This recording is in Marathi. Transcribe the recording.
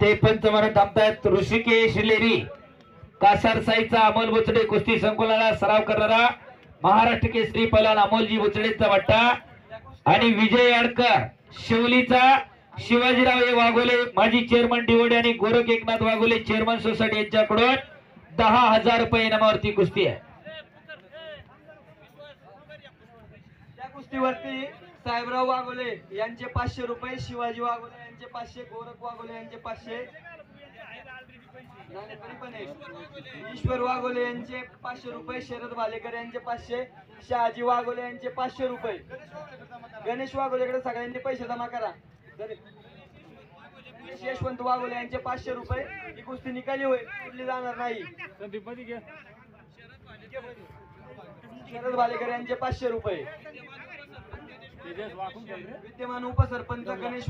ते पंचमरण थांबतायत. ऋषिकेश लेरी कासार साईचा अमोल बुचडे कुस्ती संकुलाला सराव करणारा महाराष्ट्र केसरी पैलवान अमोलजी बुचडेचा बट्टा आणि विजय अडकर शिवलीचा शिवाजीराव ए वाघोले माजी चेअरमन डिवोडे आणि गोरख एकनाथ वाघोले चेअरमन सोसायटी यांच्याकडून 10,000 रुपये इनामावरती कुस्ती आहे. त्या कुस्तीवरती साहेबराव वाघोले यांचे 500 रुपये, शिवाजी वाघोले यांचे 500, गोरख वाघोले यांचे 500, ईश्वर वाघोले यांचे 500 रुपये, शरद भालेकर यांचे 500, शहाजी वाघोले यांचे 500 रुपये. गणेश वाघोलेकडे सगळ्यांनी पैसे जमा करा. यशवंत वाघोले यांचे 500 रुपये. ही कुस्ती निकाली होईल, कुठली जाणार नाही. शरद भालेकर यांचे 500 रुपये. विद्यमान उपसरपंच गणेश